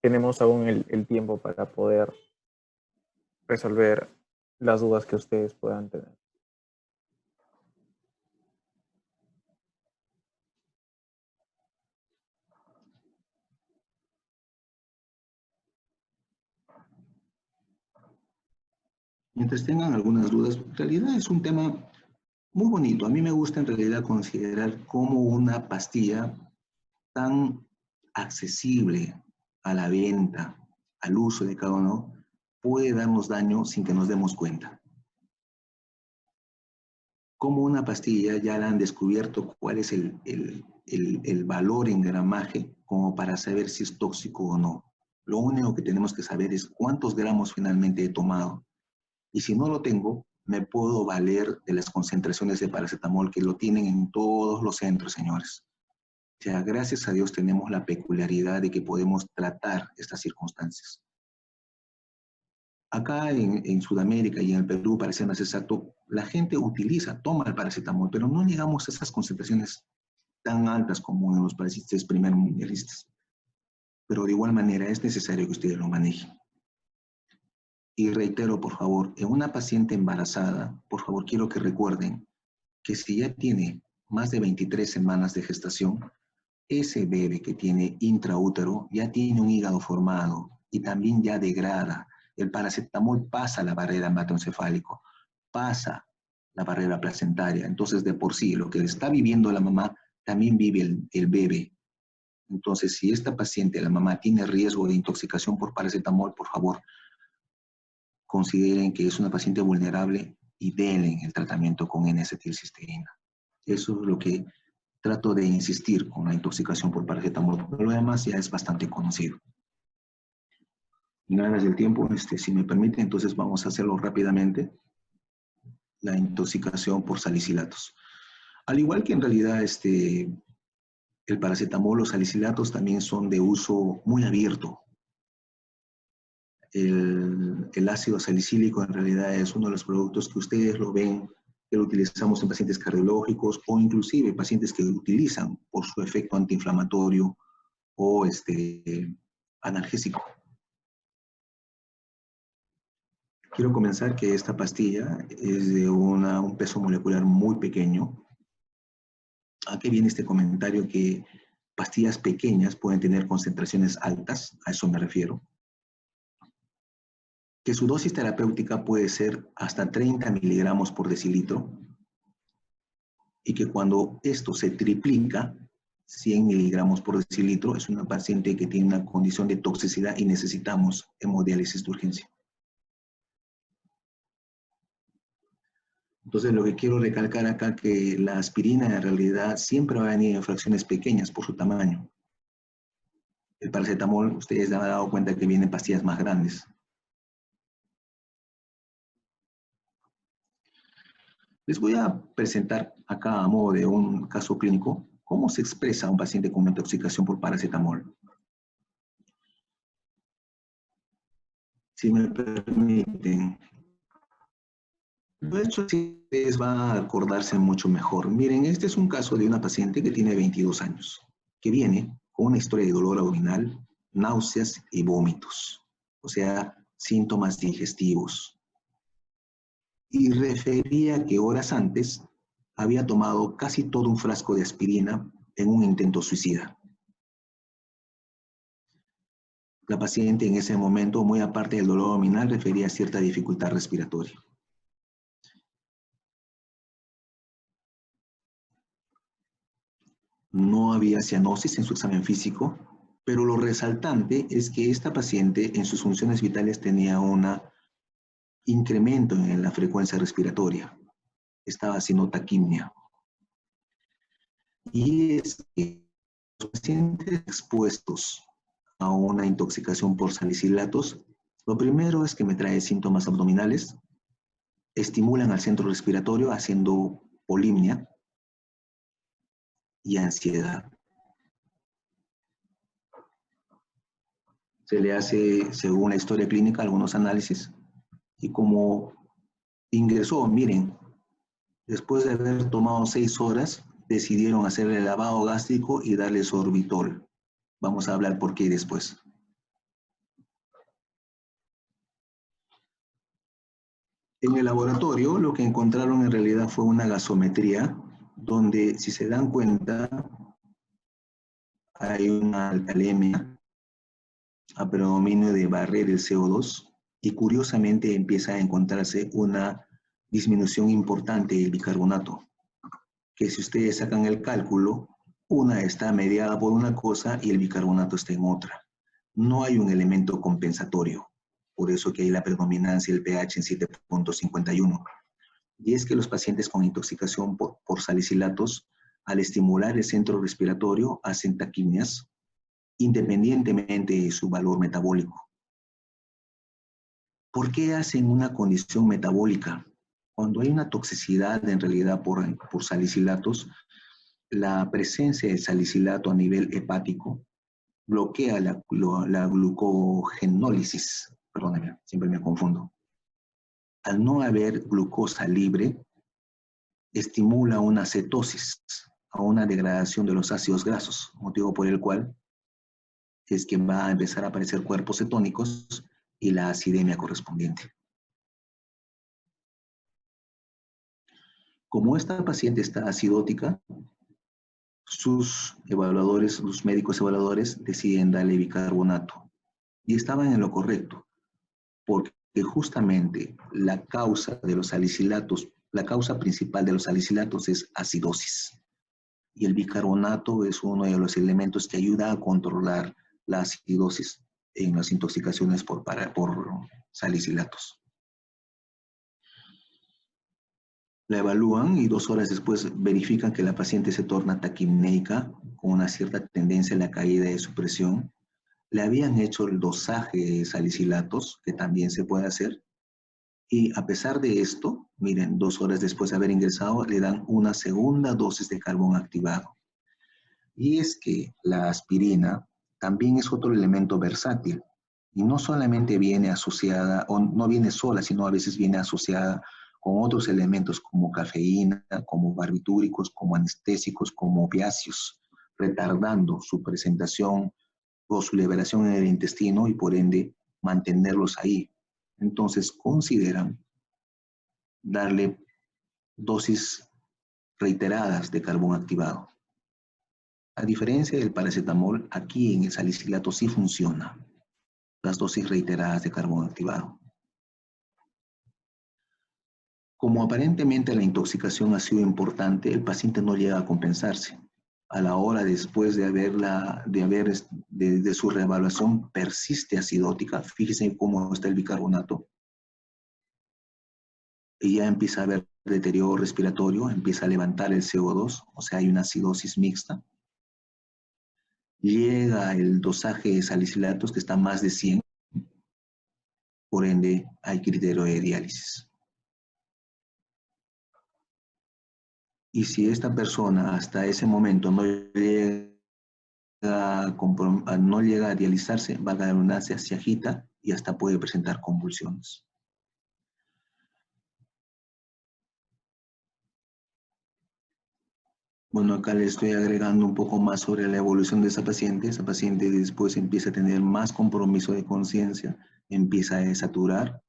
Tenemos aún el tiempo para poder resolver las dudas que ustedes puedan tener. Mientras tengan algunas dudas, en realidad es un tema muy bonito. A mí me gusta en realidad considerar cómo una pastilla tan accesible a la venta, al uso de cada uno, puede darnos daño sin que nos demos cuenta. Como una pastilla ya la han descubierto cuál es el valor en gramaje como para saber si es tóxico o no. Lo único que tenemos que saber es cuántos gramos finalmente he tomado. Y si no lo tengo, me puedo valer de las concentraciones de paracetamol que lo tienen en todos los centros, señores. O sea, gracias a Dios tenemos la peculiaridad de que podemos tratar estas circunstancias. Acá en Sudamérica y en el Perú, para ser más exacto, la gente toma el paracetamol, pero no llegamos a esas concentraciones tan altas como en los países primermundistas. Pero de igual manera es necesario que ustedes lo manejen. Y reitero, por favor, en una paciente embarazada, por favor, quiero que recuerden que si ya tiene más de 23 semanas de gestación, ese bebé que tiene intraútero ya tiene un hígado formado y también ya degrada. El paracetamol pasa la barrera hematoencefálico, pasa la barrera placentaria. Entonces, de por sí, lo que está viviendo la mamá, también vive el bebé. Entonces, si esta paciente, la mamá, tiene riesgo de intoxicación por paracetamol, por favor, consideren que es una paciente vulnerable y denle el tratamiento con N-acetilcisteína. Eso es lo que trato de insistir con la intoxicación por paracetamol, pero lo demás ya es bastante conocido. En aras del tiempo, si me permite, entonces vamos a hacerlo rápidamente. La intoxicación por salicilatos. Al igual que en realidad el paracetamol, los salicilatos también son de uso muy abierto. el ácido salicílico en realidad es uno de los productos que ustedes lo ven, que lo utilizamos en pacientes cardiológicos o inclusive pacientes que lo utilizan por su efecto antiinflamatorio o analgésico. Quiero comenzar que esta pastilla es de un peso molecular muy pequeño. ¿A qué viene este comentario que pastillas pequeñas pueden tener concentraciones altas? A eso me refiero. Que su dosis terapéutica puede ser hasta 30 miligramos por decilitro y que cuando esto se triplica, 100 miligramos por decilitro, es una paciente que tiene una condición de toxicidad y necesitamos hemodiálisis de urgencia. Entonces, lo que quiero recalcar acá que la aspirina en realidad siempre va a venir en fracciones pequeñas por su tamaño. El paracetamol, ustedes se han dado cuenta que vienen pastillas más grandes. Les voy a presentar acá a modo de un caso clínico cómo se expresa un paciente con una intoxicación por paracetamol. Si me permiten. De hecho, sí les va a acordarse mucho mejor. Miren, este es un caso de una paciente que tiene 22 años, que viene con una historia de dolor abdominal, náuseas y vómitos, o sea, síntomas digestivos. Y refería que horas antes había tomado casi todo un frasco de aspirina en un intento suicida. La paciente en ese momento, muy aparte del dolor abdominal, refería cierta dificultad respiratoria. No había cianosis en su examen físico, pero lo resaltante es que esta paciente en sus funciones vitales tenía un incremento en la frecuencia respiratoria. Estaba haciendo taquimia. Y es que los pacientes expuestos a una intoxicación por salicilatos, lo primero es que me trae síntomas abdominales, estimulan al centro respiratorio haciendo polimnia y ansiedad. Se le hace, según la historia clínica, algunos análisis y como ingresó, miren, después de haber tomado 6 horas, decidieron hacerle el lavado gástrico y darle sorbitol. Vamos a hablar por qué después. En el laboratorio lo que encontraron en realidad fue una gasometría donde, si se dan cuenta, hay una alcalemia a predominio de barrer el CO2 y curiosamente empieza a encontrarse una disminución importante del bicarbonato, que si ustedes sacan el cálculo, una está mediada por una cosa y el bicarbonato está en otra. No hay un elemento compensatorio, por eso que hay la predominancia del pH en 7.51. Y es que los pacientes con intoxicación por salicilatos, al estimular el centro respiratorio, hacen taquimias, independientemente de su valor metabólico. ¿Por qué hacen una condición metabólica? Cuando hay una toxicidad en realidad por salicilatos, la presencia de salicilato a nivel hepático bloquea la glucogenólisis. Perdóname, siempre me confundo. Al no haber glucosa libre, estimula una cetosis, a una degradación de los ácidos grasos, motivo por el cual es que va a empezar a aparecer cuerpos cetónicos y la acidemia correspondiente. Como esta paciente está acidótica, sus evaluadores, los médicos evaluadores deciden darle bicarbonato. Y estaban en lo correcto, porque justamente la causa de los salicilatos, la causa principal de los salicilatos es acidosis. Y el bicarbonato es uno de los elementos que ayuda a controlar la acidosis en las intoxicaciones por salicilatos. La evalúan y 2 horas después verifican que la paciente se torna taquimneica con una cierta tendencia a la caída de su presión. Le habían hecho el dosaje de salicilatos, que también se puede hacer. Y a pesar de esto, miren, 2 horas después de haber ingresado, le dan una segunda dosis de carbón activado. Y es que la aspirina también es otro elemento versátil. Y no solamente viene asociada, o no viene sola, sino a veces viene asociada con otros elementos como cafeína, como barbitúricos, como anestésicos, como opiáceos, retardando su presentación o su liberación en el intestino y por ende mantenerlos ahí. Entonces consideran darle dosis reiteradas de carbón activado. A diferencia del paracetamol, aquí en el salicilato sí funciona las dosis reiteradas de carbón activado. Como aparentemente la intoxicación ha sido importante, el paciente no llega a compensarse. A la hora después de su reevaluación persiste acidótica. Fíjense cómo está el bicarbonato. Y ya empieza a haber deterioro respiratorio, empieza a levantar el CO2, o sea, hay una acidosis mixta. Llega el dosaje de salicilatos que está más de 100, por ende hay criterio de diálisis. Y si esta persona hasta ese momento no llega a dializarse, valga la redundancia, se agita y hasta puede presentar convulsiones. Bueno, acá le estoy agregando un poco más sobre la evolución de esa paciente. Esa paciente después empieza a tener más compromiso de conciencia, empieza a desaturar,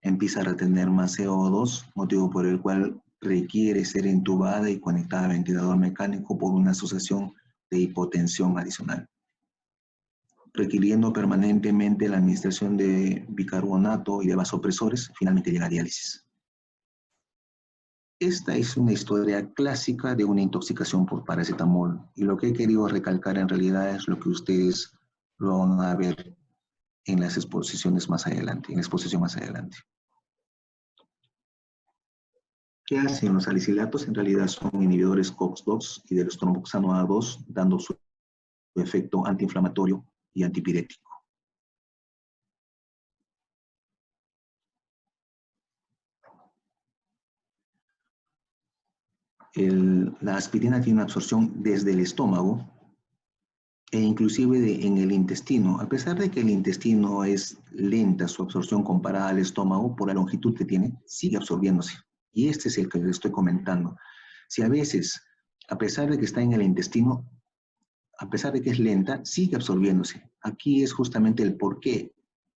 empieza a retener más CO2, motivo por el cual requiere ser intubada y conectada a ventilador mecánico por una asociación de hipotensión adicional, requiriendo permanentemente la administración de bicarbonato y de vasopresores, finalmente llega a diálisis. Esta es una historia clásica de una intoxicación por paracetamol y lo que he querido recalcar en realidad es lo que ustedes lo van a ver en las exposiciones más adelante, en la exposición más adelante. ¿Qué hacen los salicilatos? En realidad son inhibidores COX-2 y de los tromboxano A2, dando su efecto antiinflamatorio y antipirético. La aspirina tiene una absorción desde el estómago e inclusive en el intestino. A pesar de que el intestino es lenta su absorción comparada al estómago, por la longitud que tiene, sigue absorbiéndose. Y este es el que les estoy comentando. Si a veces, a pesar de que está en el intestino, a pesar de que es lenta, sigue absorbiéndose. Aquí es justamente el por qué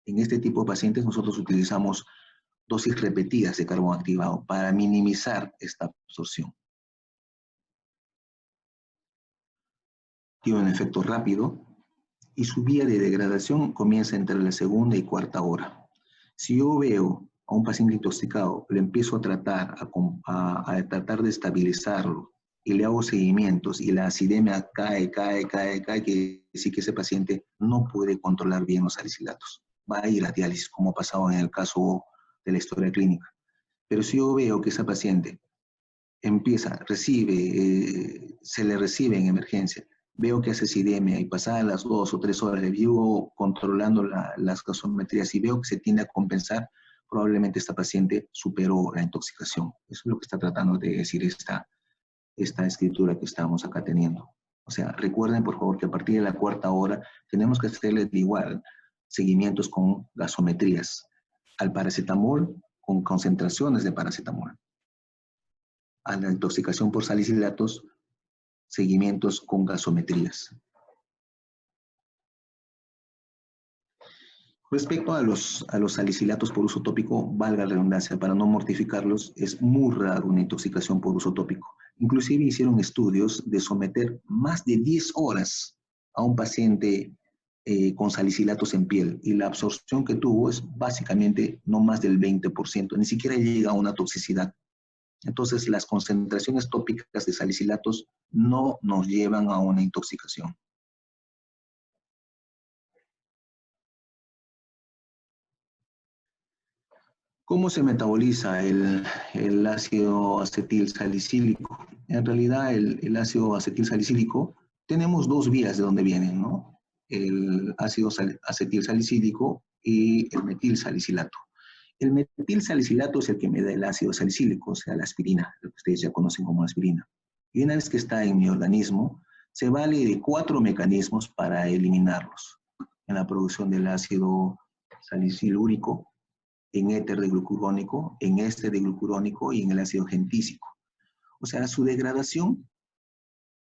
en este tipo de pacientes nosotros utilizamos dosis repetidas de carbón activado para minimizar esta absorción. Tiene un efecto rápido y su vía de degradación comienza entre la segunda y cuarta hora. Si yo veo a un paciente intoxicado, le empiezo a tratar, a tratar de estabilizarlo y le hago seguimientos y la acidemia cae, que sí que ese paciente no puede controlar bien los salicilatos. Va a ir a diálisis, como ha pasado en el caso de la historia clínica. Pero si yo veo que esa paciente se le recibe en emergencia, veo que hace acidemia y pasadas las 2 o 3 horas le vivo controlando las gasometrías y veo que se tiende a compensar, probablemente esta paciente superó la intoxicación. Eso es lo que está tratando de decir esta escritura que estamos acá teniendo. O sea, recuerden por favor que a partir de la cuarta hora tenemos que hacerle igual seguimientos con gasometrías. Al paracetamol con concentraciones de paracetamol. A la intoxicación por salicilatos, seguimientos con gasometrías. Respecto a los salicilatos por uso tópico, valga la redundancia, para no mortificarlos, es muy raro una intoxicación por uso tópico. Inclusive hicieron estudios de someter más de 10 horas a un paciente con salicilatos en piel y la absorción que tuvo es básicamente no más del 20%, ni siquiera llega a una toxicidad. Entonces, las concentraciones tópicas de salicilatos no nos llevan a una intoxicación. ¿Cómo se metaboliza el ácido acetil salicílico? En realidad, el ácido acetil salicílico, tenemos dos vías de donde vienen, ¿no? El ácido acetil salicílico y el metil salicilato. El metil salicilato es el que me da el ácido salicílico, o sea, la aspirina, lo que ustedes ya conocen como aspirina. Y una vez que está en mi organismo, se vale de 4 mecanismos para eliminarlos. en la producción del ácido salicilúrico, en éter de glucurónico, en éster de glucurónico y en el ácido gentísico. O sea, su degradación,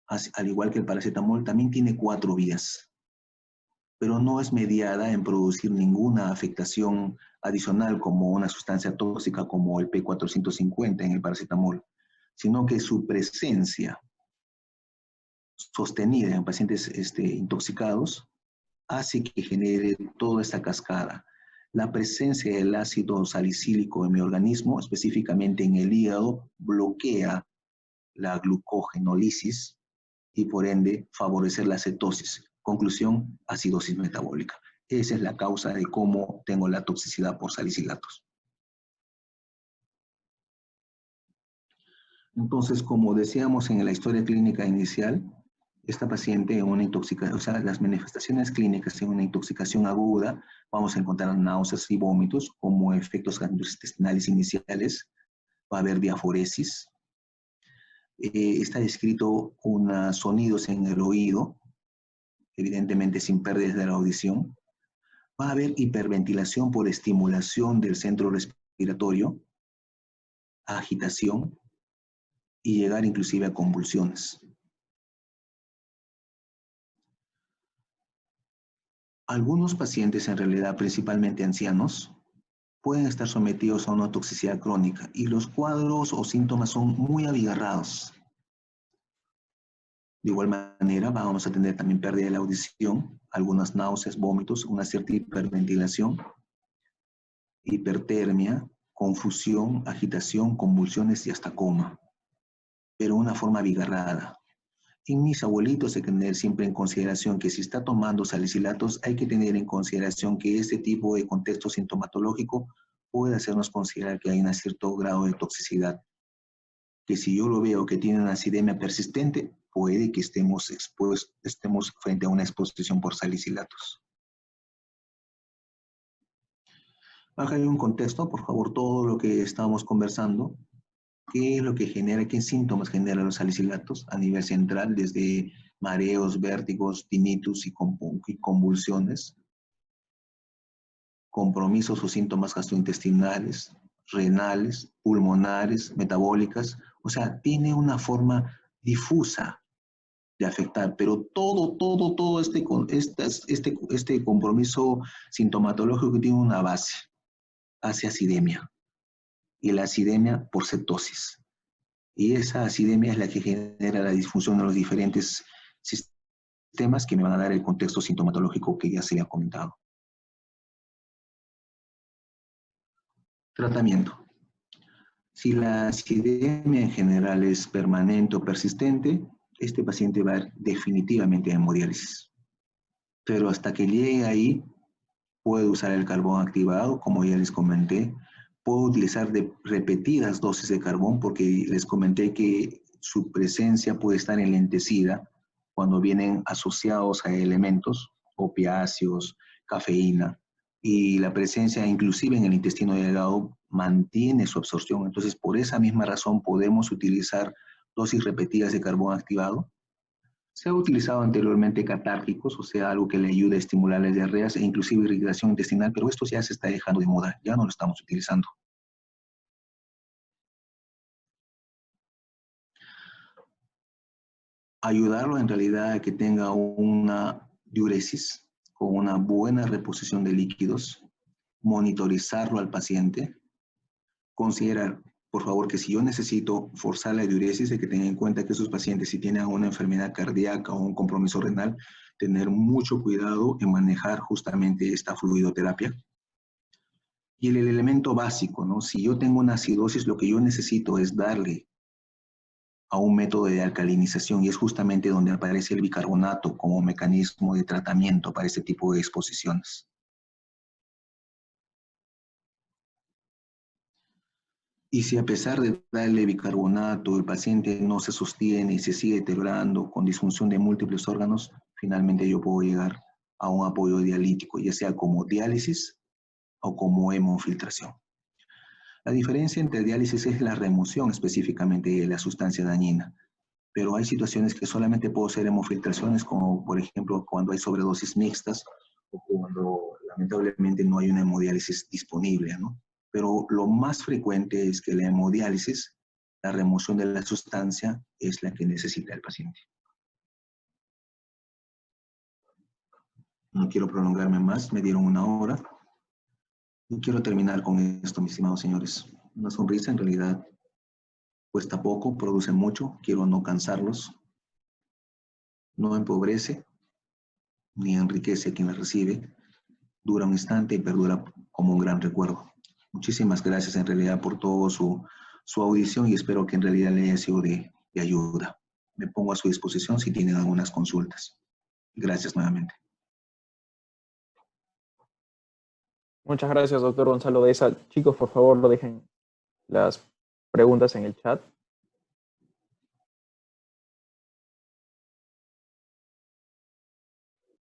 al igual que el paracetamol, también tiene 4 vías, pero no es mediada en producir ninguna afectación adicional como una sustancia tóxica como el P450 en el paracetamol, sino que su presencia sostenida en pacientes intoxicados hace que genere toda esta cascada. La presencia del ácido salicílico en mi organismo, específicamente en el hígado, bloquea la glucogenólisis y por ende favorecer la cetosis. Conclusión, acidosis metabólica. Esa es la causa de cómo tengo la toxicidad por salicilatos. Entonces, como decíamos en la historia clínica inicial, esta paciente en una intoxicación, o sea, las manifestaciones clínicas en una intoxicación aguda, vamos a encontrar náuseas y vómitos como efectos gastrointestinales iniciales, va a haber diaforesis, está descrito unos sonidos en el oído, evidentemente sin pérdidas de la audición, va a haber hiperventilación por estimulación del centro respiratorio, agitación y llegar inclusive a convulsiones. Algunos pacientes, en realidad principalmente ancianos, pueden estar sometidos a una toxicidad crónica y los cuadros o síntomas son muy abigarrados. De igual manera, vamos a tener también pérdida de la audición, algunas náuseas, vómitos, una cierta hiperventilación, hipertermia, confusión, agitación, convulsiones y hasta coma, pero una forma abigarrada. En mis abuelitos hay que tener siempre en consideración que si está tomando salicilatos, hay que tener en consideración que este tipo de contexto sintomatológico puede hacernos considerar que hay un cierto grado de toxicidad. Que si yo lo veo que tiene una acidemia persistente, puede que estemos frente a una exposición por salicilatos. Acá hay un contexto, por favor, todo lo que estamos conversando. ¿Qué es lo que genera, qué síntomas generan los salicilatos a nivel central, desde mareos, vértigos, tinnitus y convulsiones? Compromisos o síntomas gastrointestinales, renales, pulmonares, metabólicas. O sea, tiene una forma difusa de afectar, pero todo este compromiso sintomatológico tiene una base, hace acidemia, y la acidemia por cetosis. Y esa acidemia es la que genera la disfunción de los diferentes sistemas que me van a dar el contexto sintomatológico que ya se ha comentado. Tratamiento. Si la acidemia en general es permanente o persistente, este paciente va a ir definitivamente a hemodiálisis. Pero hasta que llegue ahí, puede usar el carbón activado, como ya les comenté. Puedo utilizar repetidas dosis de carbón porque les comenté que su presencia puede estar enlentecida cuando vienen asociados a elementos, opiáceos, cafeína, y la presencia inclusive en el intestino delgado mantiene su absorción. Entonces, por esa misma razón podemos utilizar dosis repetidas de carbón activado. Se ha utilizado anteriormente catárticos, o sea, algo que le ayude a estimular las diarreas e inclusive irrigación intestinal, pero esto ya se está dejando de moda, ya no lo estamos utilizando. Ayudarlo en realidad a que tenga una diuresis con una buena reposición de líquidos, monitorizarlo al paciente, considerar, por favor, que si yo necesito forzar la diuresis, hay que tener en cuenta que esos pacientes, si tienen una enfermedad cardíaca o un compromiso renal, tener mucho cuidado en manejar justamente esta fluidoterapia. Y el elemento básico, ¿no? Si yo tengo una acidosis, lo que yo necesito es darle a un método de alcalinización y es justamente donde aparece el bicarbonato como mecanismo de tratamiento para este tipo de exposiciones. Y si a pesar de darle bicarbonato el paciente no se sostiene y se sigue deteriorando con disfunción de múltiples órganos, finalmente yo puedo llegar a un apoyo dialítico, ya sea como diálisis o como hemofiltración. La diferencia entre diálisis es la remoción específicamente de la sustancia dañina, pero hay situaciones que solamente puedo hacer hemofiltraciones, como por ejemplo cuando hay sobredosis mixtas o cuando lamentablemente no hay una hemodiálisis disponible, ¿no? Pero lo más frecuente es que la hemodiálisis, la remoción de la sustancia, es la que necesita el paciente. No quiero prolongarme más, me dieron 1 hora. Y quiero terminar con esto, mis estimados señores. Una sonrisa en realidad cuesta poco, produce mucho. Quiero no cansarlos. No empobrece ni enriquece a quien la recibe. Dura un instante y perdura como un gran recuerdo. Muchísimas gracias en realidad por todo su audición y espero que en realidad le haya sido de ayuda. Me pongo a su disposición si tienen algunas consultas. Gracias nuevamente. Muchas gracias, doctor Gonzalo Deza. Chicos, por favor, dejen las preguntas en el chat.